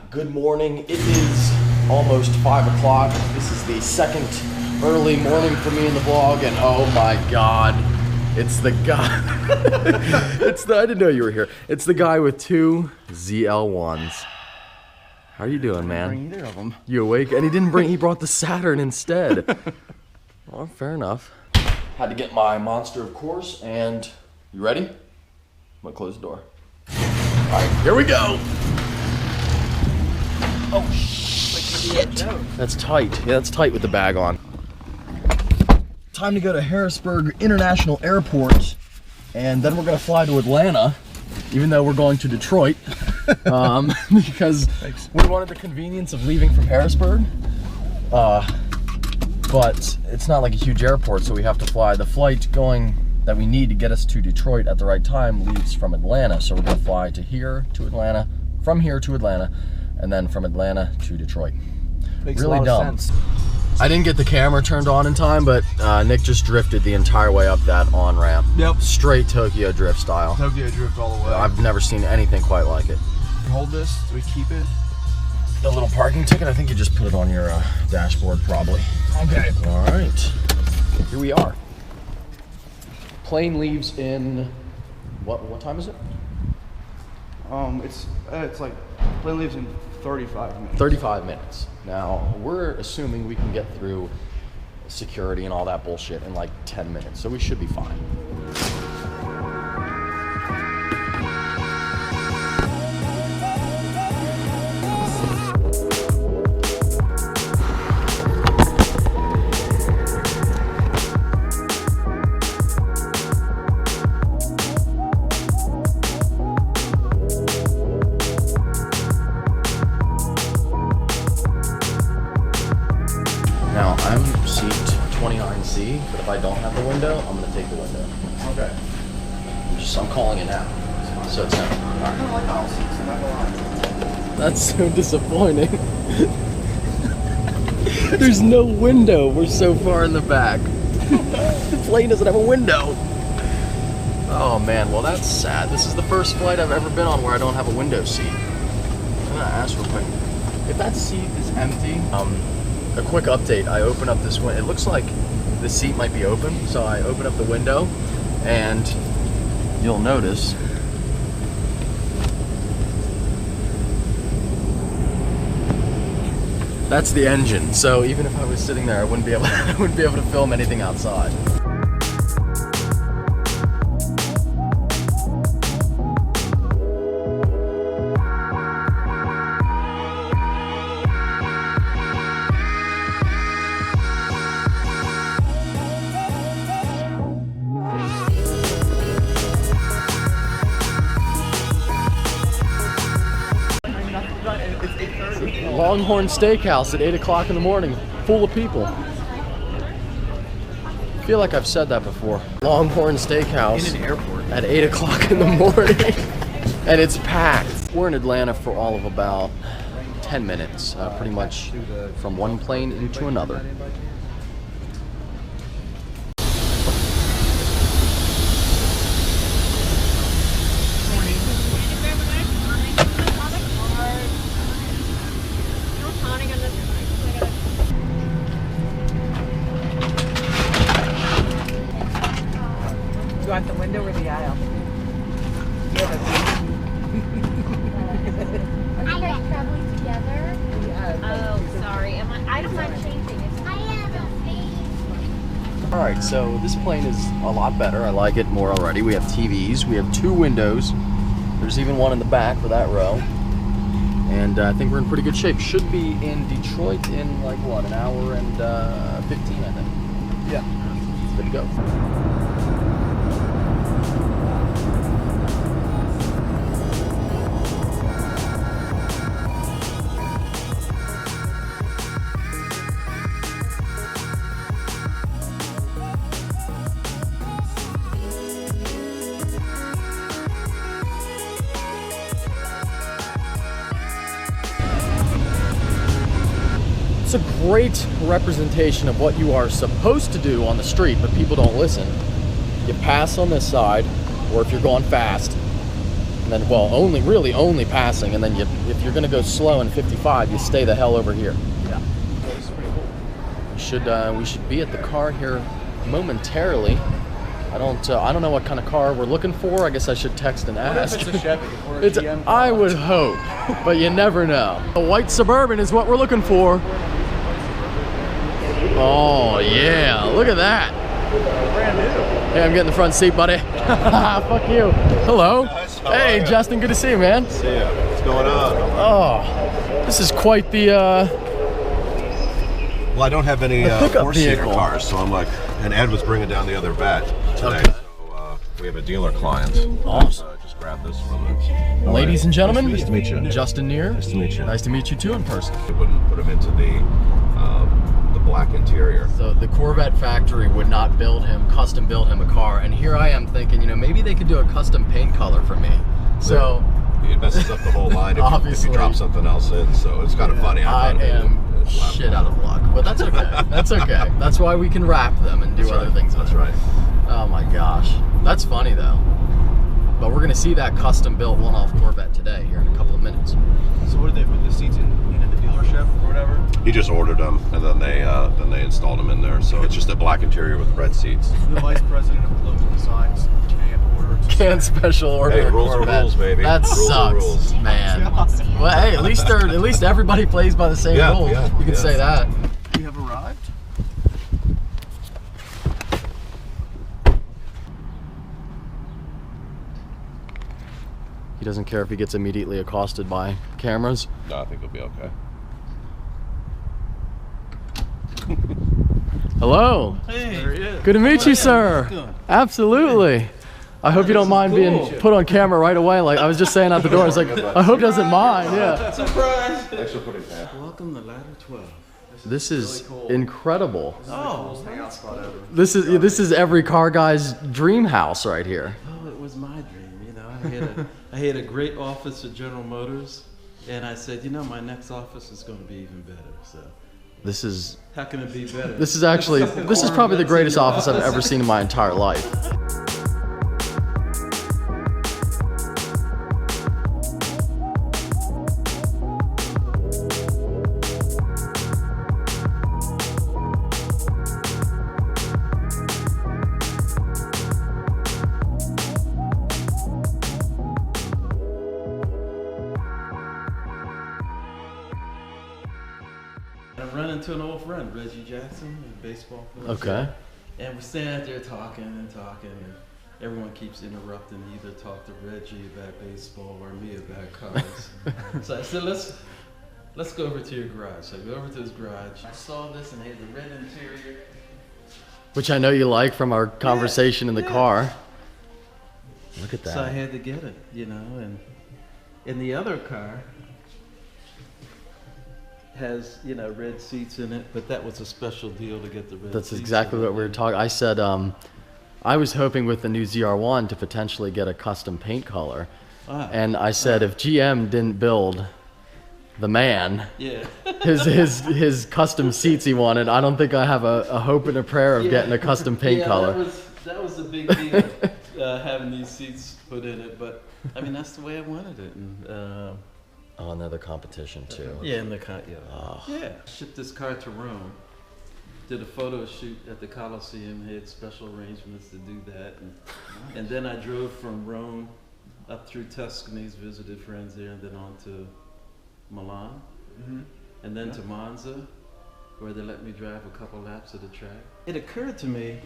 Good morning. It is almost 5 o'clock. This is the second early morning for me in the vlog, and oh my god, it's the guy. I didn't know you were here. It's the guy with two ZL1s. How are you doing, man? I didn't bring either of them. You awake? And he brought the Saturn instead. Well, fair enough. Had to get my Monster, of course, and you ready? I'm gonna close the door. All right, here we go. Oh shit! That's tight. Yeah, that's tight with the bag on. Time to go to Harrisburg International Airport, and then we're gonna fly to Atlanta, even though we're going to Detroit, because we wanted the convenience of leaving from Harrisburg. But it's not like a huge airport, so we have to fly. The flight that we need to get us to Detroit at the right time leaves from Atlanta, so we're gonna fly to Atlanta, from here to Atlanta, and then from Atlanta to Detroit. Makes really a lot dumb. of sense. I didn't get the camera turned on in time, but Nick just drifted the entire way up that on-ramp. Yep. Straight Tokyo drift style. Tokyo drift all the way. I've never seen anything quite like it. Hold this, do we keep it? The little parking ticket, I think you just put it on your dashboard probably. Okay. All right, here we are. Plane leaves in, what time is it? It's like, plane leaves in 35 minutes. 35 minutes. Now, we're assuming we can get through security and all that bullshit in like 10 minutes, so we should be fine. Now, I'm seat 29C, but if I don't have the window, I'm gonna take the window. Okay. I'm calling it now. So it's him. I kind of like aisle seats, I'm not gonna lie. That's so disappointing. There's no window. We're so far in the back. The plane doesn't have a window. Oh man, well that's sad. This is the first flight I've ever been on where I don't have a window seat. I'm gonna ask real quick. If that seat is empty, a quick update. I open up this window. It looks like the seat might be open, so I open up the window, and you'll notice that's the engine. So even if I was sitting there, I wouldn't be able to film anything outside. Longhorn Steakhouse at 8 o'clock in the morning, full of people. I feel like I've said that before. Longhorn Steakhouse In an airport. at 8 o'clock in the morning, and it's packed. We're in Atlanta for all of about 10 minutes, pretty much from one plane into another. Do you want the window or the aisle? Are you guys traveling together? Oh, sorry. I don't mind changing it. All right, so this plane is a lot better. I like it more already. We have TVs, we have two windows. There's even one in the back for that row. And I think we're in pretty good shape. Should be in Detroit in like what, an hour and 15, I think. Yeah. Good to go. It's a great representation of what you are supposed to do on the street, but people don't listen. You pass on this side, or if you're going fast, And then, well, really only passing, and then if you're gonna go slow in 55, you stay the hell over here. Yeah. That's pretty cool. We should be at the car here momentarily. I don't know what kind of car we're looking for. I guess I should text and ask. What if it's a Chevy or a It's, GM? I would hope, but you never know. A white Suburban is what we're looking for. Oh yeah, look at that. Brand new. Hey, I'm getting the front seat, buddy. Fuck you. Hello. Hey, Justin, good to see you, man. See ya. What's going on? Oh, this is quite the Well, I don't have any pickup four-seater vehicle. cars, so I'm like, and Ed was bringing down the other vet today, Okay. so we have a dealer client. Awesome. Just grabbed this from him. Ladies and gentlemen, Nice to meet you. Justin Neer. Nice to meet you. Nice to meet you too in person. We wouldn't put him into the black interior. So the Corvette factory would not custom build him a car, and here I am thinking, maybe they could do a custom paint color for me. So It messes up the whole line if Obviously. you drop something else in, so it's kind of funny. I thought am it's shit out of luck, but that's okay. That's okay. That's why we can wrap them and do That's other right. things. That's with it. right. Oh my gosh, that's funny though. But we're gonna see that custom built one-off Corvette today here in a couple of minutes. So what did they put the seats in the dealership or whatever? He just ordered them, and then they installed them in there. So it's just a black interior with red seats. The vice president of Global Designs can't order. Can't special order Hey, a rules are Corvette. rules, baby. That Rules are sucks, rules. man. Well, hey, at least everybody plays by the same Yeah, rules. yeah, You can yeah. say that. We have arrived. He doesn't care if he gets immediately accosted by cameras. No, I think it'll be okay. Hello. There he is. Good to meet you, sir. Absolutely. I hope you don't mind being put on camera right away. Like I was just saying out the door, I was like, I hope he doesn't mind. Yeah. Thanks for putting that. Welcome to Ladder 12. This is incredible. Oh, Hangout spot ever. This is every car guy's dream house right here. oh, it was my dream. You know, I had a great office at General Motors, and I said, my next office is going to be even better. So This is how can it be better? this is probably the greatest office I've ever seen in my entire life. I run into an old friend, Reggie Jackson, a baseball player. Okay. And we're standing out there talking, and everyone keeps interrupting, either talk to Reggie about baseball or me about cars. So I said, let's go over to your garage. So I go over to his garage. I saw this and it had the red interior. Which I know you like from our conversation in the car. Look at So I that. had to get it, and in the other car has, red seats in it, but that was a special deal to get the red That's seats. exactly in it. what we were talking. I said I was hoping with the new ZR1 to potentially get a custom paint color. Ah, And I said if GM didn't build the man yeah. his custom seats he wanted, I don't think I have a hope and a prayer of Yeah. getting a custom paint color. That was a big deal, having these seats put in it. But I mean, that's the way I wanted it. And Oh, another competition too. yeah, in the car, yeah. Oh. Yeah. Shipped this car to Rome. Did a photo shoot at the Coliseum. Had special arrangements to do that, and then I drove from Rome up through Tuscany, visited friends there, and then on to Milan, and then to Monza, where they let me drive a couple laps of the track. It occurred to me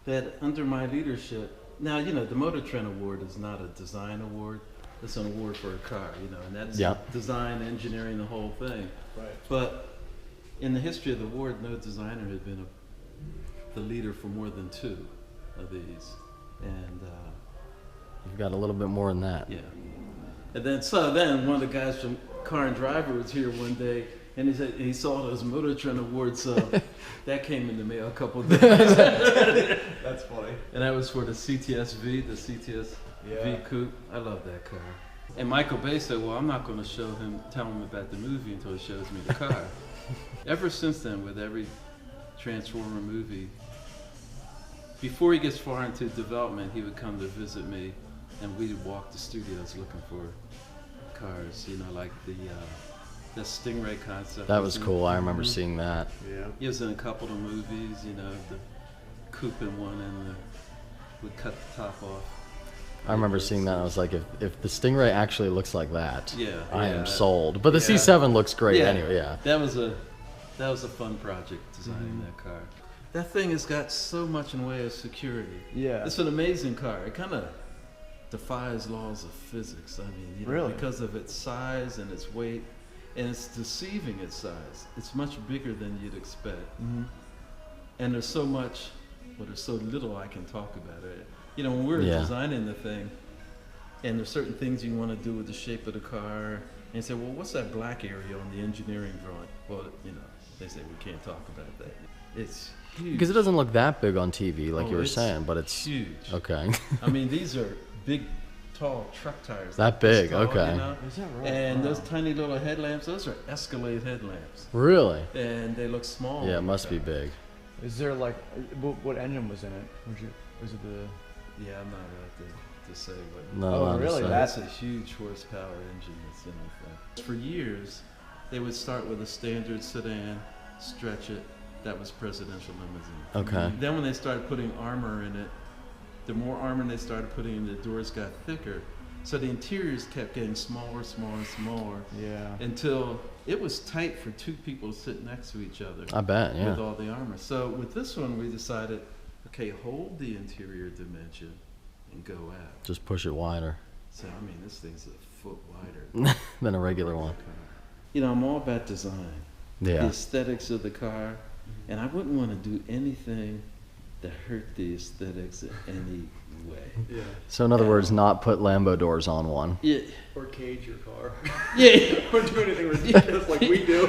that under my leadership, now, the Motor Trend Award is not a design award, it's an award for a car, and that's Yeah. design, engineering, the whole thing. Right. But in the history of the award, no designer had been the leader for more than 2 of these. And You've got a little bit more than that. yeah. And then one of the guys from Car and Driver was here one day, and he said he saw those Motor Trend Awards, so that came in the mail a couple of days. That's funny. And that was for the CTS-V, the CTS-V Yeah. Coupe. I love that car. And Michael Bay said, well, I'm not going to tell him about the movie until he shows me the car. Ever since then, with every Transformer movie, before he gets far into development, he would come to visit me and we'd walk the studios looking for cars, you know, like the Stingray concept. That was cool. I remember seeing that. Yeah. He was in a couple of movies, you know, the coupe in one and would cut the top off. I remember seeing that. And I was like, if the Stingray actually looks like that, Yeah, I yeah. am sold. But the Yeah. C7 looks great anyway. Yeah. That was a fun project designing that car. That thing has got so much in the way of security. Yeah. It's an amazing car. It kind of defies laws of physics. I mean, you know, Really? because of its size and its weight, and it's deceiving its size. It's much bigger than you'd expect. Mm-hmm. And there's so much, but there's so little I can talk about it. You know, when we were Yeah. designing the thing, and there's certain things you want to do with the shape of the car, and you say, well, what's that black area on the engineering drawing? Well, you know, they say we can't talk about that. It's huge. Because it doesn't look that big on TV, like Oh, you were it's saying, but it's huge. okay. I mean, these are big, tall truck tires. That like this big, tall, okay. You know? Is that right? And Wow. those tiny little headlamps, those are Escalade headlamps. Really? And they look small. Yeah, it on the must be car. big. Is there like what engine was in it? Was it the? Yeah, I'm not allowed to say what. No, Oh, I'm really? saying. That's a huge horsepower engine that's in it. For years, they would start with a standard sedan, stretch it. That was presidential limousine. Okay. Then when they started putting armor in it, the more armor they started putting in, the doors got thicker. So the interiors kept getting smaller, smaller, smaller, Yeah. until it was tight for two people to sit next to each other I bet, with yeah. all the armor. So with this one, we decided, okay, hold the interior dimension and go out. Just push it wider So I mean, this thing's a foot wider. than a regular one. You know, I'm all about design, the Yeah. aesthetics of the car, and I wouldn't want to do anything that hurt the aesthetics in any way. Yeah. So in other words, not put Lambo doors on one. Yeah, Or cage your car. yeah. Or do anything ridiculous like we do.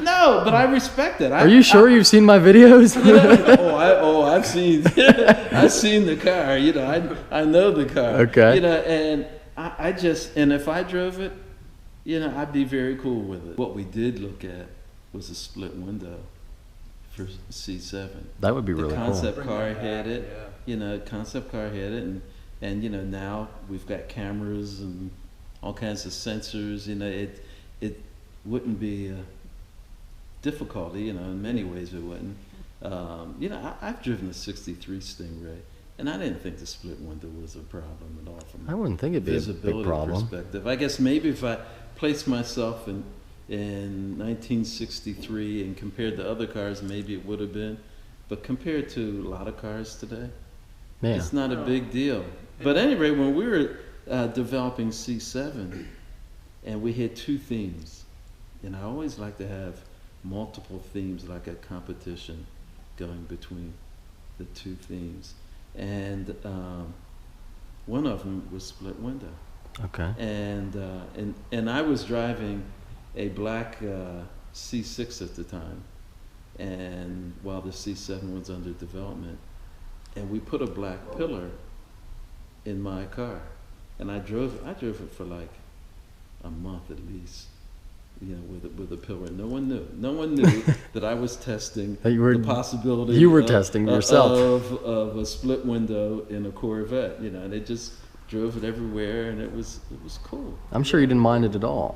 No, but I respect it. Are you sure you've seen my videos? I've seen, I've seen the car. You know, I know the car. Okay. You know, and I just, and if I drove it, you know, I'd be very cool with it. What we did look at was a split window for C7. That would be The really cool. concept Bring car that back, had it. yeah. You know, concept car had it, and you know, now we've got cameras and all kinds of sensors. You know, it wouldn't be a difficulty. You know, in many ways it wouldn't. You know, I've driven a '63 Stingray, and I didn't think the split window was a problem at all from I wouldn't think it'd be a visibility big problem. perspective. I guess maybe if I placed myself in 1963 and compared to other cars, maybe it would have been. But compared to a lot of cars today, Yeah. it's not a big deal. But anyway, when we were developing C7, and we had two themes, and I always like to have multiple themes, like a competition going between the two themes. And one of them was split window. Okay. And I was driving a black C6 at the time, and while the C7 was under development, and we put a black pillar in my car, and I drove it for like a month at least, you know, with a pillar. No one knew that I was testing That you were- the possibility. you were testing yourself. of a split window in a Corvette, you know, and it just drove it everywhere, and it was cool. I'm sure you didn't mind it at all.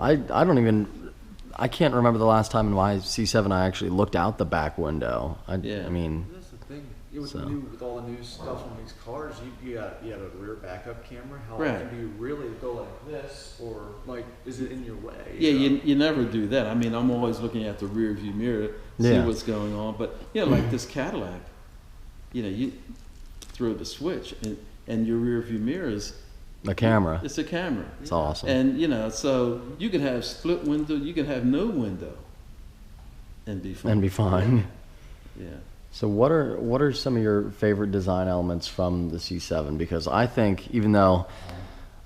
I can't remember the last time in my C7 I actually looked out the back window. I mean, That's the thing. It was So. new with all the new stuff on these cars. You had a rear backup camera. How Right. often do you really go like this, or like is it in your way? Yeah, know? you never do that. I mean, I'm always looking at the rear view mirror, see Yeah. what's going on. But you know, like this Cadillac, you know, you throw the switch, and your rear view mirror is the camera. it's a camera. It's awesome. And you know, so you could have split window, you could have no window, and be fine. And be fine. Yeah. So what are some of your favorite design elements from the C7? Because I think, even though,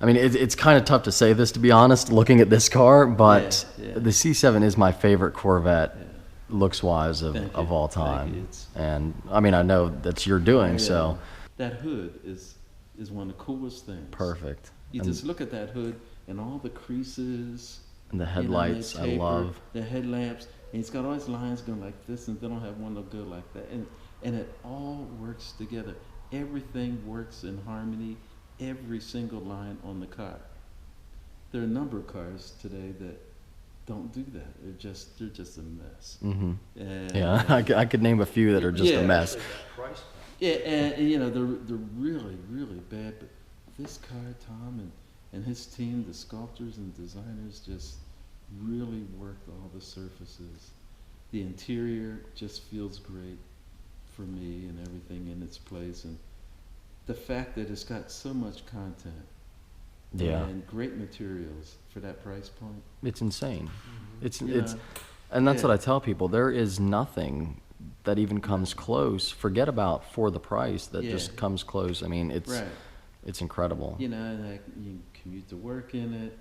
I mean, it's kind of tough to say this, to be honest, looking at this car, but Yeah. the C7 is my favorite Corvette, looks-wise, Thank you. of all Thank you. time. It's- And I mean, I know that's your doing, Yeah. so That hood is one of the coolest things. perfect. You And- just look at that hood and all the creases. And the You know, headlights, they I taper, love. the headlamps, and it's got all these lines going like this, and they don't have one that go like that, and it all works together. Everything works in harmony, every single line on the car. There are a number of cars today that don't do that. They're just a mess. Mm-hmm. And, Yeah, I could name a few that are just a mess. Yeah, and you know they're really really bad. But this car, Tom and his team, the sculptors and designers, just really worked all the surfaces. The interior just feels great for me, and everything in its place, and the fact that it's got so much content. Yeah. And great materials for that price point. It's insane. It's You it's know, and that's yeah. what I tell people. There is nothing that even comes close. Forget about for the price that Yeah. just comes close. I mean, Right. it's incredible. You know, and you commute to work in it,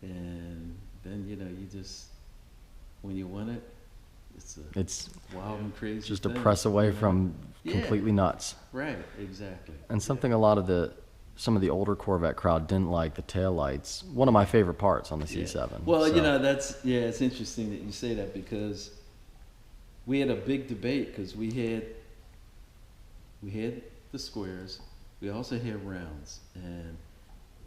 and then you know you just when you want it, It's wild and crazy. just a thing, press away you know? from Yeah. completely nuts. Right, exactly. And something a lot of some of the older Corvette crowd didn't like the taillights. One of my favorite parts on the Yeah. C7. Well, so. you know, it's interesting that you say that because we had a big debate because we had the squares, we also had rounds, and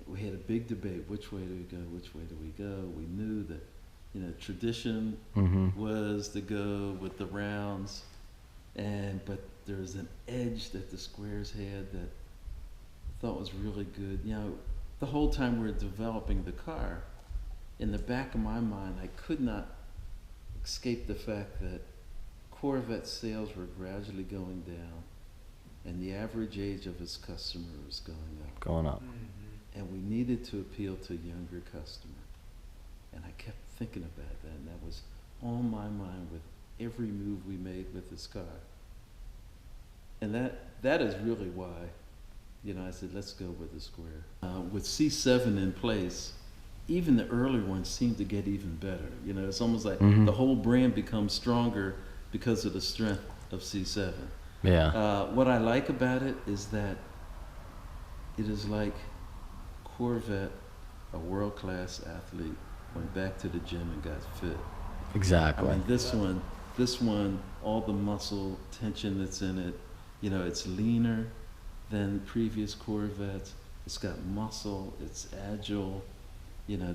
we had a big debate. Which way do we go? Which way do we go? We knew that, you know, tradition Mhm. was to go with the rounds, but there was an edge that the squares had that I thought was really good. You know, the whole time we were developing the car, in the back of my mind, I could not escape the fact that Corvette sales were gradually going down, and the average age of its customer was going up. Going up. And we needed to appeal to a younger customer. And I kept thinking about that, and that was on my mind with every move we made with this car. And that is really why, you know, I said, let's go with the square. With C7 in place, even the earlier ones seem to get even better. You know, it's almost like Mhm. the whole brand becomes stronger because of the strength of C7. Yeah. What I like about it is that it is like Corvette, a world-class athlete, went back to the gym and got fit. Exactly. I mean, this one, all the muscle tension that's in it, you know, it's leaner than previous Corvettes. It's got muscle, it's agile, you know,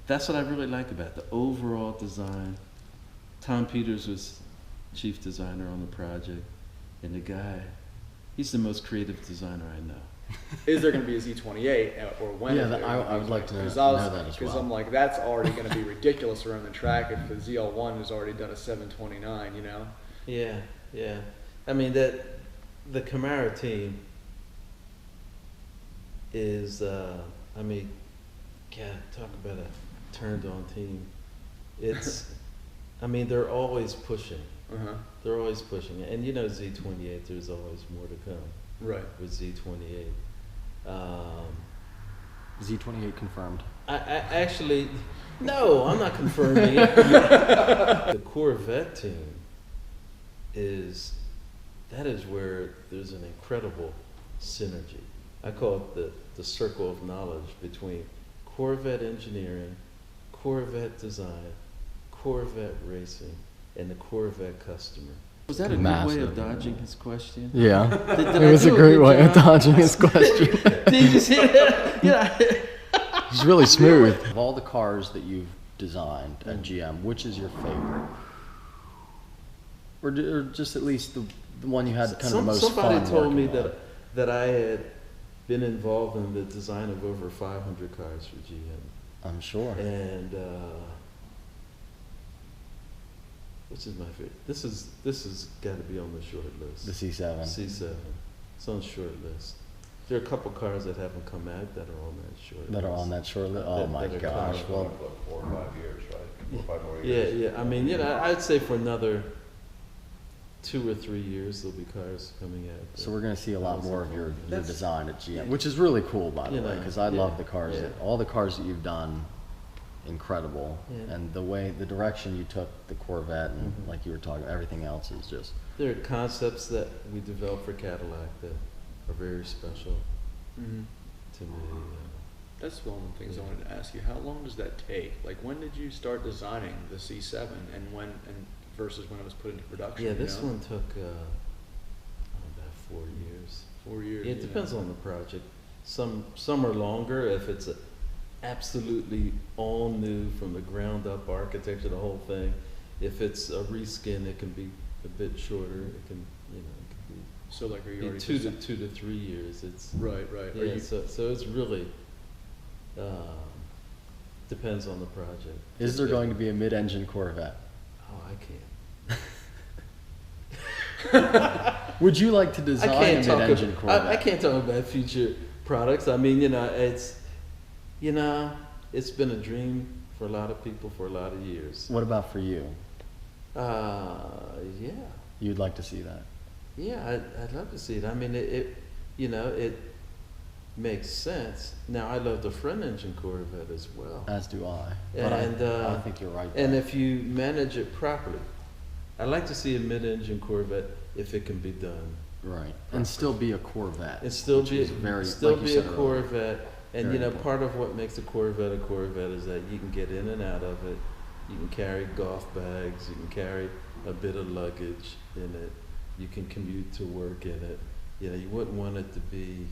that's what I really like about it, the overall design. Tom Peters was chief designer on the project, and the guy, he's the most creative designer I know. Is there going to be a Z28 or when? Yeah, is there I would like to know that as well. Because I'm like, that's already going to be ridiculous around the track if the ZL1 has already done a 729, you know? Yeah, yeah. I mean, the Camaro team is, I mean, God, talk about a turned on team. It's, I mean, they're always pushing. Uh-huh. They're always pushing. And you know, Z28, there's always more to come Right. with Z28. Z28 confirmed. I actually, no, I'm not confirming it. The Corvette team that is where there's an incredible synergy. I call it the circle of knowledge between Corvette engineering, Corvette design, Corvette racing, and the Corvette customer. Was that a good way Massive. of dodging his question? Yeah. Did It I was a do great good way of job? dodging his question. Did you see that? Yeah. He's really smooth. Of all the cars that you've designed at GM, which is your favorite? Or just at least the one you had kind of the most Somebody fun told me working on? that I had been involved in the design of over 500 cars for GM. I'm sure. And which is my favorite? This has got to be on the short list. The C7. C7. It's on the short list. There are a couple cars that haven't come out that are on that short list. That are on that short list? Oh That- my that are gosh. coming. Well, 4 or 5 years, right? 4 or 5 more Yeah, years. yeah. I mean, you know, I'd say for another 2 or 3 years there'll be cars coming out. so we're going to see a lot more of your That's- design at GM, which is really cool, by the You way, know, because I yeah, love the cars. yeah. All the cars that you've done, incredible. Yeah. And the direction you took the Corvette and Mhm. like you were talking, everything else is just, There are concepts that we developed for Cadillac that are very special Mm-hmm. to me. That's one of the things I wanted to ask you. How long does that take? Like, when did you start designing the C7, and versus when it was put into production? Yeah, you this know? one took 4 years. 4 years. It depends on the project. Some are longer if it's a absolutely all new from the ground up architecture, the whole thing. If it's a reskin, it can be a bit shorter. It can, it can So like, are you be already 2 to 3 years. It's Right. Are yeah. you, So it's really depends on the project. Is there going to be a mid-engine Corvette? Oh, I can't. Would you like to design a mid-engine Corvette? I can't talk about future products. I mean, it's been a dream for a lot of people for a lot of years. What about for you? Yeah, You'd like to see that? yeah, I'd love to see it. I mean, it makes sense. Now, I love the front engine Corvette as well. As do I. But And I think you're right there. And if you manage it properly, I'd like to see a mid-engine Corvette if it can be done. Right. And still be a Corvette. And still which be is very, still like you be a said earlier. Corvette. And Very important. part of what makes a Corvette is that you can get in and out of it. You can carry golf bags. You can carry a bit of luggage in it. You can commute to work in it. You wouldn't want it to be.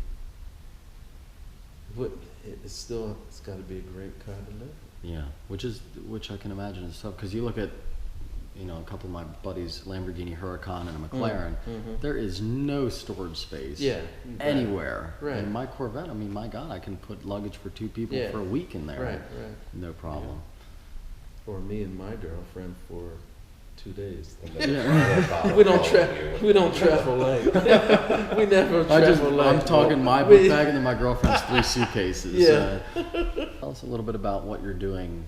It's got to be a great car to live. Yeah, which I can imagine is tough, because you look at, a couple of my buddies, Lamborghini Huracan and a McLaren, there is no storage space Yeah. anywhere. Right. And my Corvette, I mean, my God, I can put luggage for 2 people Yeah. for a week in there. Right. No problem. Or me and my girlfriend for 2 days. Yeah. We don't travel light. We never travel light. I'm talking my book bag and then my girlfriend's 3 suitcases. Yeah. Tell us a little bit about what you're doing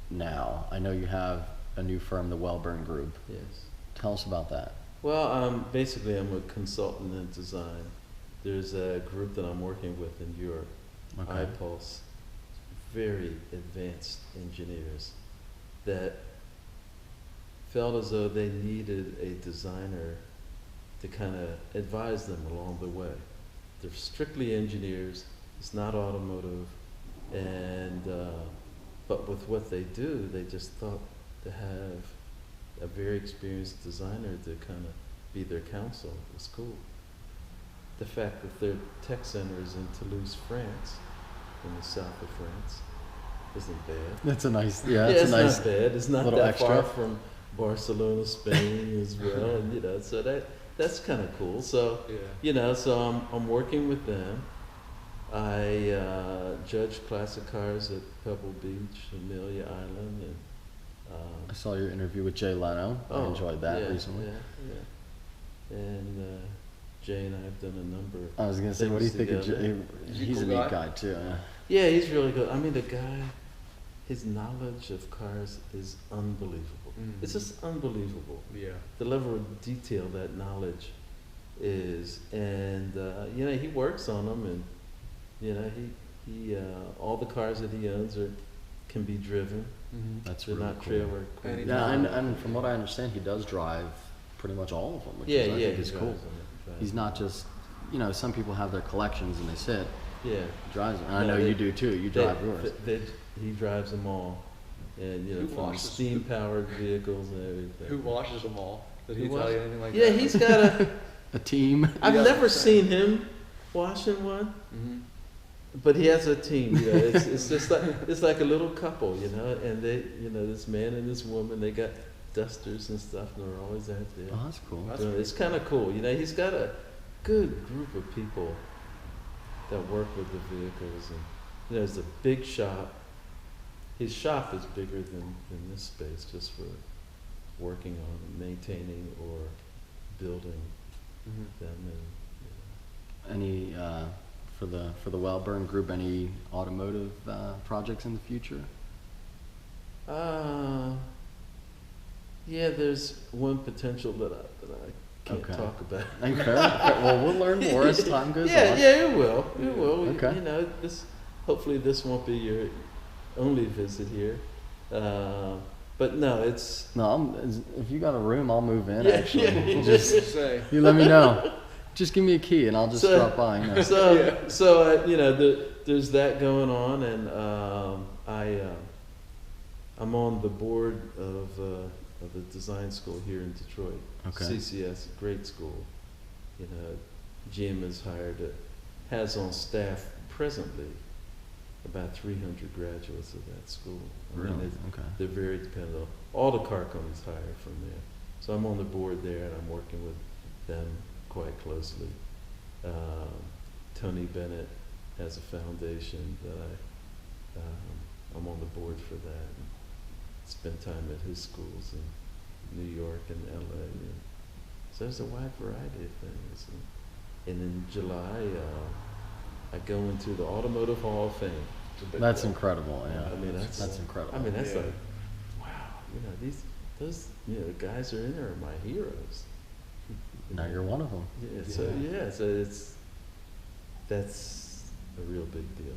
now. I know you have a new firm, the Wellburn Group. Yes. Tell us about that. Well, basically, I'm a consultant in design. There's a group that I'm working with in Europe, Okay. iPulse, very advanced engineers that felt as though they needed a designer to kind of advise them along the way. They're strictly engineers. It's not automotive, and but with what they do, they just thought to have a very experienced designer to kind of be their counsel was cool. The fact that their tech center is in Toulouse, France, in the south of France, isn't bad. That's a nice, yeah, It's it's a nice not bad. It's not little that extra. far from Barcelona, Spain as well, and so that's kind of cool. So Yeah. so I'm working with them. I judge classic cars at Pebble Beach, Amelia Island, and I saw your interview with Jay Leno. I enjoyed that yeah, recently. Yeah. And Jay and I have done a number of I was gonna say, what do you think of things Jay? together. He's a cool neat guy? guy too. Yeah. Yeah, he's really good. I mean, the guy, his knowledge of cars is unbelievable. Mhm. It's just unbelievable. Yeah. The level of detail that knowledge is, and he works on them, and he all the cars that he owns can be driven. That's They're really not cool. trailer. And he- Yeah, and from what I understand, he does drive pretty much all of them, which is, I think is he cool. drives them. He's not just, some people have their collections and they sit. Yeah. He drives them. And I No, know they- you do too. You drive yours. He drives them all, and Who from washes- steam-powered vehicles and everything. Who washes them all? Did he Who tell washes- you anything like Yeah, that? he's got a. A team. I've Yeah. never seen him washing one, Mhm. but he has a team. It's just like it's like a little couple, and they, this man and this woman, they got dusters and stuff, and they're always out there. Oh, that's cool. That's So it's kind of cool. He's got a good group of people that work with the vehicles, and there's a big shop. His shop is bigger than this space, just for working on maintaining or building Mhm. them. And Any for the Wellburn Group? Any automotive projects in the future? Yeah, there's one potential that I can't Okay. talk about. Hey, fair. Well, we'll learn more as time goes Yeah, on. yeah, it will. It will. Okay. Hopefully this won't be your only visit here. But no, it's No, if you got a room, I'll move in. Yeah, Actually, yeah, you Just say. you let me know. Just give me a key and I'll just So- drop by. there's that going on, and I'm on the board of the design school here in Detroit. Okay. CCS, great school. GM has on staff presently about 300 graduates of that school. Really? Okay. Okay. They're very dependent. All the car companies hire from there. So I'm on the board there, and I'm working with them quite closely. Tony Bennett has a foundation that I'm on the board for that. And spend time at his schools in New York and LA. And so there's a wide variety of things. And in July, I go into the Automotive Hall of Fame. That's incredible. Yeah. I mean, that's incredible. I mean, that's Yeah. like, wow. Those guys are in there are my heroes. Now you're one of them. Yeah. So that's a real big deal.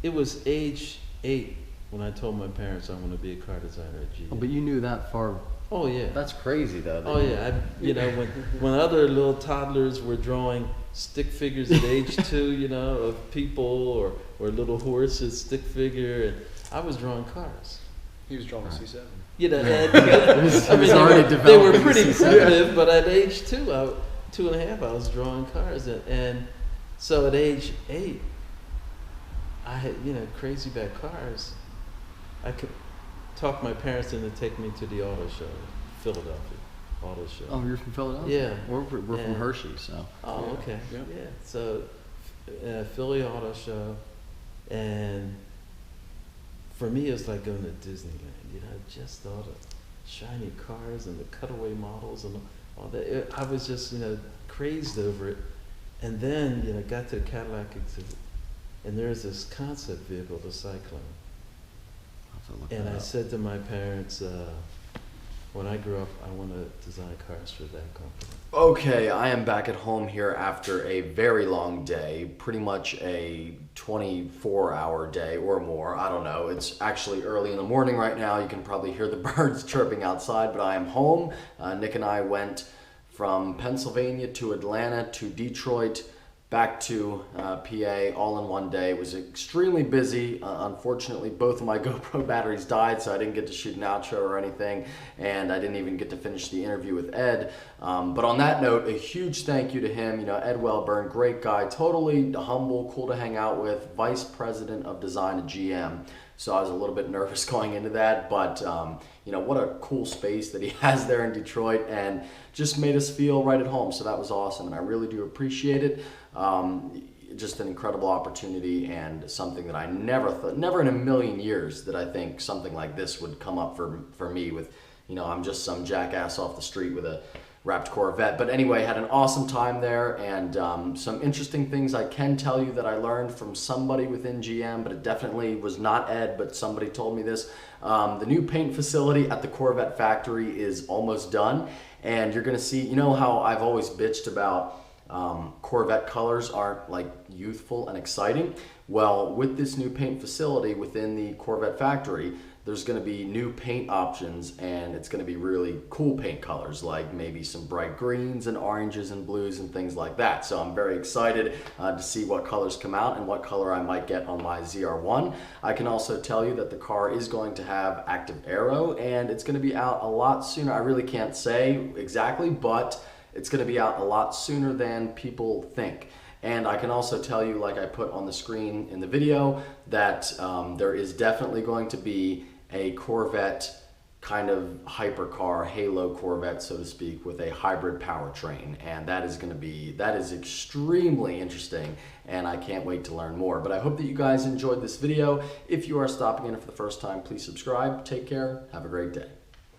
It was age 8 when I told my parents I want to be a car designer at GM. Oh, but you knew that far. Oh yeah. That's crazy though. Oh yeah. When other little toddlers were drawing stick figures at age 2, of people or little horses, stick figure, and I was drawing cars. He was drawing a C7. They were pretty primitive, but at age 2, 2.5, I was drawing cars, and so at age 8, I had crazy about cars. I could talk my parents into taking me to the auto show, Philadelphia auto show. Oh, you're from Philadelphia? Yeah. We're from Hershey, so. Oh, okay. Yeah. Yeah. So, Philly auto show, and for me, it's like going to Disneyland. Just all the shiny cars and the cutaway models and all that. I was just, crazed over it. And then, got to the Cadillac exhibit, and there's this concept vehicle, the Cyclone. And I said to my parents, when I grow up, I want to design cars for that company. Okay, I am back at home here after a very long day, pretty much a 24-hour day or more. I don't know. It's actually early in the morning right now. You can probably hear the birds chirping outside, but I am home. Nick and I went from Pennsylvania to Atlanta to Detroit, back to PA all in one day. It was extremely busy. Unfortunately, both of my GoPro batteries died, so I didn't get to shoot an outro or anything, and I didn't even get to finish the interview with Ed. But on that note, a huge thank you to him. Ed Wellburn, great guy, totally humble, cool to hang out with, Vice President of Design at GM. So I was a little bit nervous going into that, but what a cool space that he has there in Detroit, and just made us feel right at home. So that was awesome, and I really do appreciate it. Just an incredible opportunity, and something that I never in a million years that I think something like this would come up for me with, I'm just some jackass off the street with a wrapped Corvette. But anyway, had an awesome time there, and some interesting things I can tell you that I learned from somebody within GM, but it definitely was not Ed, but somebody told me this. The new paint facility at the Corvette factory is almost done, and you're gonna see, how I've always bitched about Corvette colors aren't like youthful and exciting. Well, with this new paint facility within the Corvette factory, there's going to be new paint options, and it's going to be really cool paint colors, like maybe some bright greens and oranges and blues and things like that. So I'm very excited to see what colors come out and what color I might get on my ZR1. I can also tell you that the car is going to have active aero, and it's going to be out a lot sooner. I really can't say exactly, but it's going to be out a lot sooner than people think. And I can also tell you, like I put on the screen in the video, that there is definitely going to be a Corvette kind of hypercar, halo Corvette, so to speak, with a hybrid powertrain. And that is extremely interesting, and I can't wait to learn more. But I hope that you guys enjoyed this video. If you are stopping in for the first time, please subscribe. Take care. Have a great day.